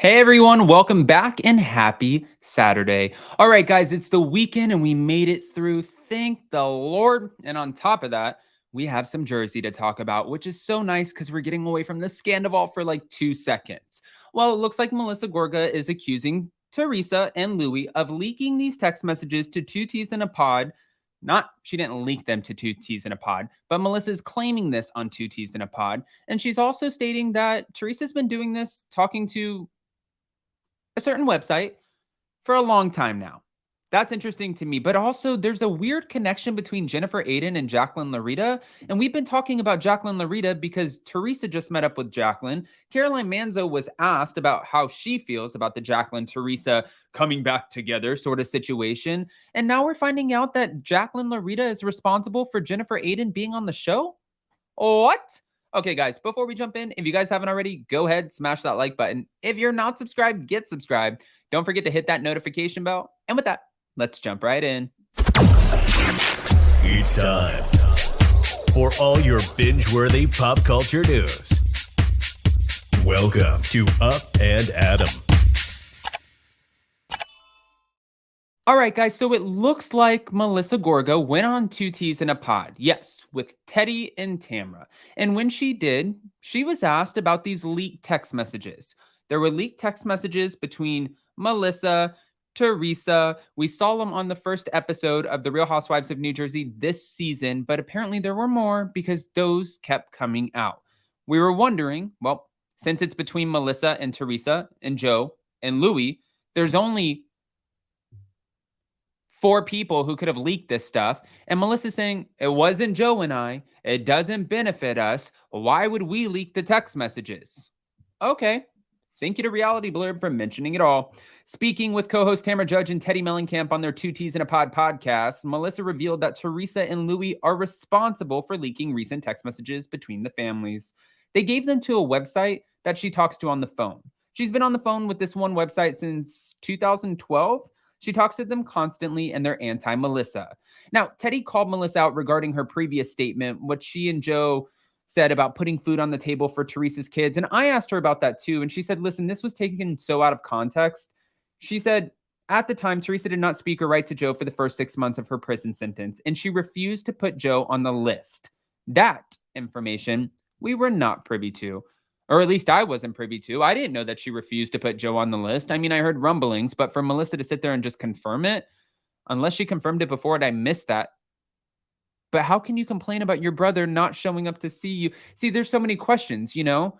Hey everyone, welcome back and happy Saturday. All right, guys, it's the weekend and we made it through. Thank the Lord. And on top of that, we have some Jersey to talk about, which is so nice because we're getting away from the scandal for like 2 seconds. Well, it looks like Melissa Gorga is accusing Teresa and Louis of leaking these text messages to two T's in a pod. Not, she didn't leak them to two T's in a pod, but Melissa's claiming this on two T's in a pod. And she's also stating that Teresa's been doing this, talking to a certain website for a long time now. That's interesting to me. But also, there's a weird connection between Jennifer Aydin and Jacqueline Laurita. And we've been talking about Jacqueline Laurita because Teresa just met up with Jacqueline. Caroline Manzo was asked about how she feels about the Jacqueline Teresa coming back together sort of situation. And now we're finding out that Jacqueline Laurita is responsible for Jennifer Aydin being on the show. What? Okay, guys, before we jump in, if you guys haven't already, go ahead, smash that like button. If you're not subscribed, get subscribed. Don't forget to hit that notification bell. And with that, let's jump right in. It's time for all your binge-worthy pop culture news. Welcome to Up and Adam. All right, guys, so it looks like Melissa Gorga went on two T's in a pod. Yes, with Teddy and Tamra. And when she did, she was asked about these leaked text messages. There were leaked text messages between Melissa, Teresa. We saw them on the first episode of The Real Housewives of New Jersey this season, but apparently there were more because those kept coming out. We were wondering, well, since it's between Melissa and Teresa and Joe and Louis, there's only 4 people who could have leaked this stuff. And Melissa's saying, it wasn't Joe and I. It doesn't benefit us. Why would we leak the text messages? Okay. Thank you to Reality Blurb for mentioning it all. Speaking with co-host Tamara Judge and Teddy Mellencamp on their Two T's in a Pod podcast, Melissa revealed that Teresa and Louis are responsible for leaking recent text messages between the families. They gave them to a website that she talks to on the phone. She's been on the phone with this one website since 2012. She talks to them constantly and they're anti-Melissa. Now, Teddy called Melissa out regarding her previous statement, what she and Joe said about putting food on the table for Teresa's kids. And I asked her about that too. And she said, listen, this was taken so out of context. She said, at the time, Teresa did not speak or write to Joe for the first 6 months of her prison sentence, and she refused to put Joe on the list. That information we were not privy to. Or at least I wasn't privy to. I didn't know that she refused to put Joe on the list. I mean, I heard rumblings, but for Melissa to sit there and just confirm it, unless she confirmed it before and I missed that. But how can you complain about your brother not showing up to see you? See, there's so many questions, you know?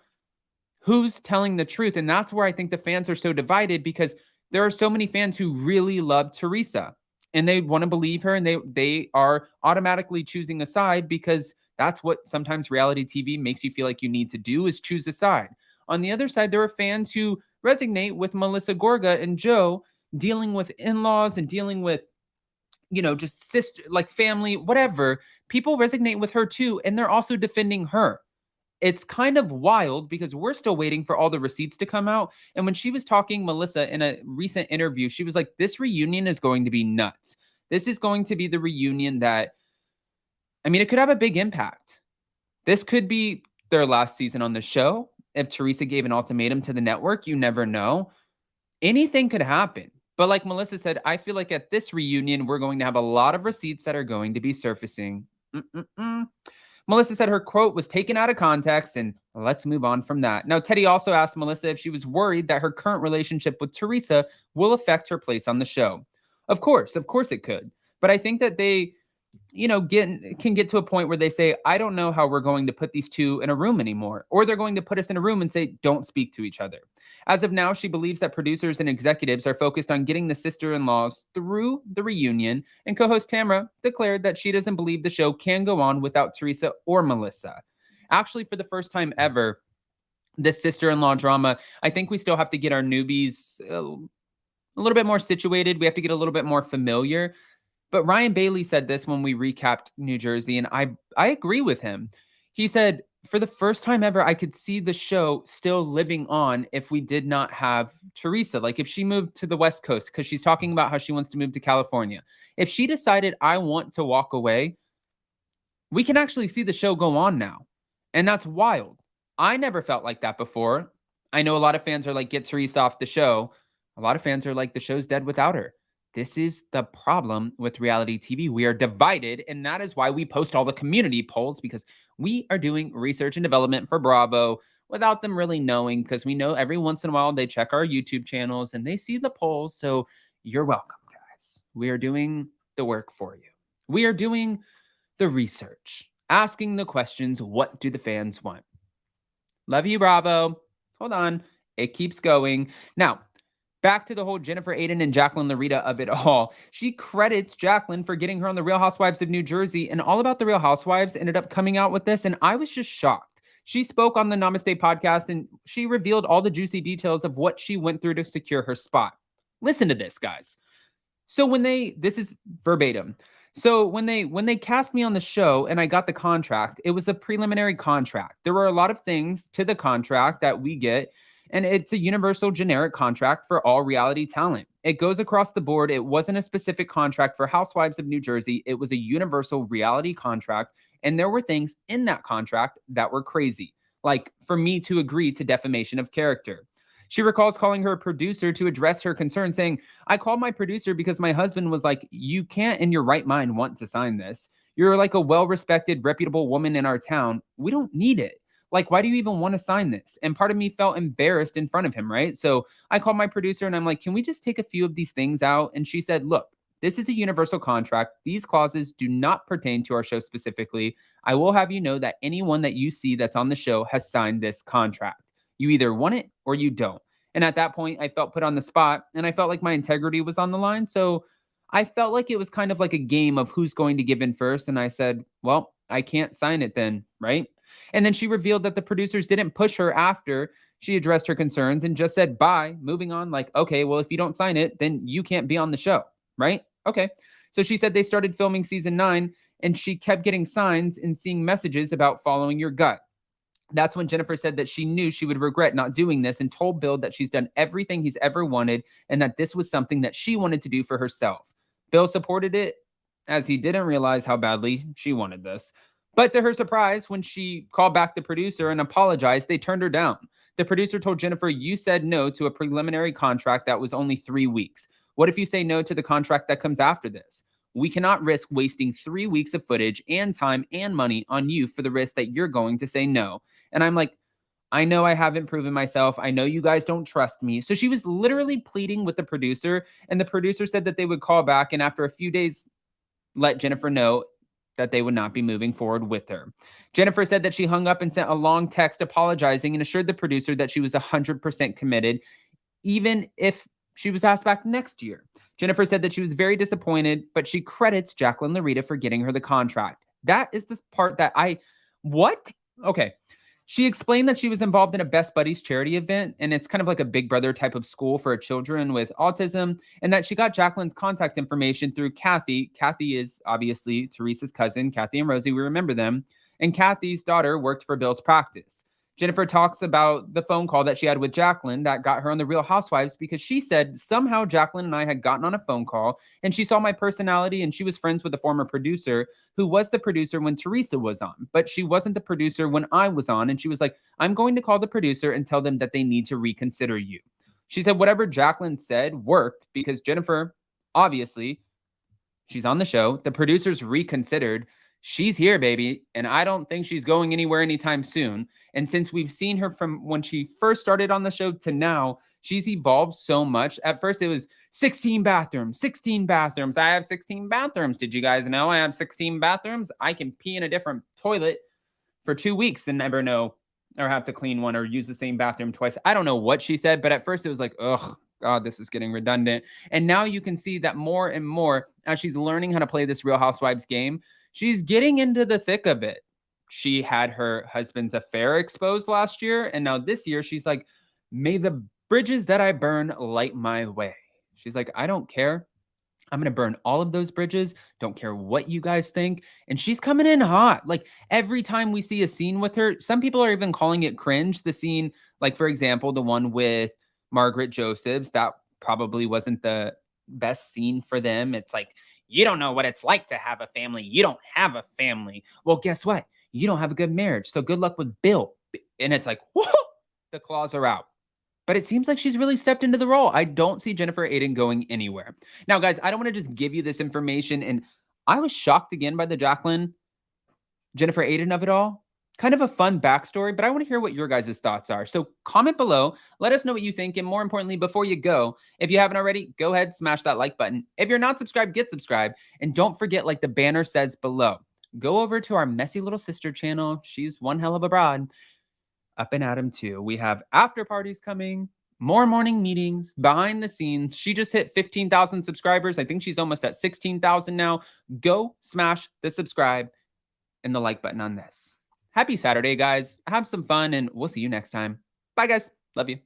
Who's telling the truth? And that's where I think the fans are so divided because there are so many fans who really love Teresa and they want to believe her and they are automatically choosing a side because that's what sometimes reality TV makes you feel like you need to do is choose a side. On the other side, there are fans who resonate with Melissa Gorga and Joe dealing with in-laws and dealing with, you know, just sister, like family, whatever. People resonate with her too, and they're also defending her. It's kind of wild because we're still waiting for all the receipts to come out. And when she was talking, Melissa, in a recent interview, she was like, this reunion is going to be nuts. This is going to be the reunion that, I mean, it could have a big impact. This could be their last season on the show. If Teresa gave an ultimatum to the network, you never know. Anything could happen. But like Melissa said, I feel like at this reunion, we're going to have a lot of receipts that are going to be surfacing. Melissa said her quote was taken out of context, and let's move on from that. Now, Teddy also asked Melissa if she was worried that her current relationship with Teresa will affect her place on the show. Of course it could. But I think that they, you know, can get to a point where they say, I don't know how we're going to put these two in a room anymore. Or they're going to put us in a room and say, don't speak to each other. As of now, she believes that producers and executives are focused on getting the sister-in-laws through the reunion, and co-host Tamra declared that she doesn't believe the show can go on without Teresa or Melissa. Actually, for the first time ever, this sister-in-law drama, I think we still have to get our newbies a little bit more situated. We have to get a little bit more familiar. But Ryan Bailey said this when we recapped New Jersey, and I agree with him. He said, for the first time ever, I could see the show still living on if we did not have Teresa. Like if she moved to the West Coast, because she's talking about how she wants to move to California. If she decided, I want to walk away, we can actually see the show go on now. And that's wild. I never felt like that before. I know a lot of fans are like, get Teresa off the show. A lot of fans are like, the show's dead without her. This is the problem with reality TV. We are divided, and that is why we post all the community polls, because we are doing research and development for Bravo without them really knowing, because we know every once in a while they check our YouTube channels and they see the polls. So you're welcome, guys. We are doing the work for you. We are doing the research, asking the questions, what do the fans want? Love you, Bravo. Hold on. It keeps going. Now, back to the whole Jennifer Aydin and Jacqueline Laurita of it all. She credits Jacqueline for getting her on the Real Housewives of New Jersey, and All About the Real Housewives ended up coming out with this, and I was just shocked. She spoke on the Namaste podcast, and she revealed all the juicy details of what she went through to secure her spot. Listen to this, guys. So this is verbatim. So when they cast me on the show and I got the contract, it was a preliminary contract. There were a lot of things to the contract that we get, and it's a universal generic contract for all reality talent. It goes across the board. It wasn't a specific contract for Housewives of New Jersey. It was a universal reality contract, and there were things in that contract that were crazy, like for me to agree to defamation of character. She recalls calling her producer to address her concern, saying, I called my producer because my husband was like, you can't in your right mind want to sign this. You're like a well-respected, reputable woman in our town. We don't need it. Like, why do you even want to sign this? And part of me felt embarrassed in front of him, right? So I called my producer and I'm like, can we just take a few of these things out? And she said, look, this is a universal contract. These clauses do not pertain to our show specifically. I will have you know that anyone that you see that's on the show has signed this contract. You either want it or you don't. And at that point, I felt put on the spot and I felt like my integrity was on the line. So I felt like it was kind of like a game of who's going to give in first. And I said, well, I can't sign it then, right? And then she revealed that the producers didn't push her after she addressed her concerns and just said, bye, moving on. Like, okay, well, if you don't sign it, then you can't be on the show, right? Okay. So she said they started filming season 9 and she kept getting signs and seeing messages about following your gut. That's when Jennifer said that she knew she would regret not doing this and told Bill that she's done everything he's ever wanted and that this was something that she wanted to do for herself. Bill supported it, as he didn't realize how badly she wanted this. But to her surprise, when she called back the producer and apologized, they turned her down. The producer told Jennifer, you said no to a preliminary contract that was only 3 weeks. What if you say no to the contract that comes after this? We cannot risk wasting 3 weeks of footage and time and money on you for the risk that you're going to say no. And I'm like, I know I haven't proven myself. I know you guys don't trust me. So she was literally pleading with the producer, and the producer said that they would call back and after a few days let Jennifer know that they would not be moving forward with her. Jennifer said that she hung up and sent a long text apologizing and assured the producer that she was 100% committed, even if she was asked back next year. Jennifer said that she was very disappointed, but she credits Jacqueline Laurita for getting her the contract. That is the part that what? Okay. She explained that she was involved in a Best Buddies charity event, and it's kind of like a Big Brother type of school for children with autism, and that she got Jacqueline's contact information through Kathy. Kathy is obviously Teresa's cousin, Kathy and Rosie, we remember them, and Kathy's daughter worked for Bill's practice. Jennifer talks about the phone call that she had with Jacqueline that got her on the Real Housewives because she said somehow Jacqueline and I had gotten on a phone call and she saw my personality and she was friends with the former producer who was the producer when Teresa was on, but she wasn't the producer when I was on. And she was like, I'm going to call the producer and tell them that they need to reconsider you. She said whatever Jacqueline said worked because Jennifer, obviously, she's on the show. The producers reconsidered. She's here, baby, and I don't think she's going anywhere anytime soon. And since we've seen her from when she first started on the show to now, she's evolved so much. At first, it was 16 bathrooms, 16 bathrooms. I have 16 bathrooms. Did you guys know I have 16 bathrooms? I can pee in a different toilet for 2 weeks and never know or have to clean one or use the same bathroom twice. I don't know what she said, but at first it was like, ugh, God, this is getting redundant. And now you can see that more and more as she's learning how to play this Real Housewives game, she's getting into the thick of it. She had her husband's affair exposed last year. And now this year, she's like, may the bridges that I burn light my way. She's like, I don't care. I'm going to burn all of those bridges. Don't care what you guys think. And she's coming in hot. Like every time we see a scene with her, some people are even calling it cringe. The scene, like, for example, the one with Margaret Josephs, that probably wasn't the best scene for them. It's like, you don't know what it's like to have a family. You don't have a family. Well, guess what? You don't have a good marriage. So good luck with Bill. And it's like, whoa, the claws are out. But it seems like she's really stepped into the role. I don't see Jennifer Aydin going anywhere. Now, guys, I don't want to just give you this information, and I was shocked again by the Jennifer Aydin of it all. Kind of a fun backstory, but I want to hear what your guys' thoughts are. So comment below, let us know what you think, and more importantly, before you go, if you haven't already, go ahead, smash that like button. If you're not subscribed, get subscribed, and don't forget, like the banner says below, go over to our messy little sister channel. She's one hell of a broad. Up and at 'em too. We have after parties coming, more morning meetings, behind the scenes. She just hit 15,000 subscribers. I think she's almost at 16,000 now. Go smash the subscribe and the like button on this. Happy Saturday, guys. Have some fun, and we'll see you next time. Bye, guys. Love you.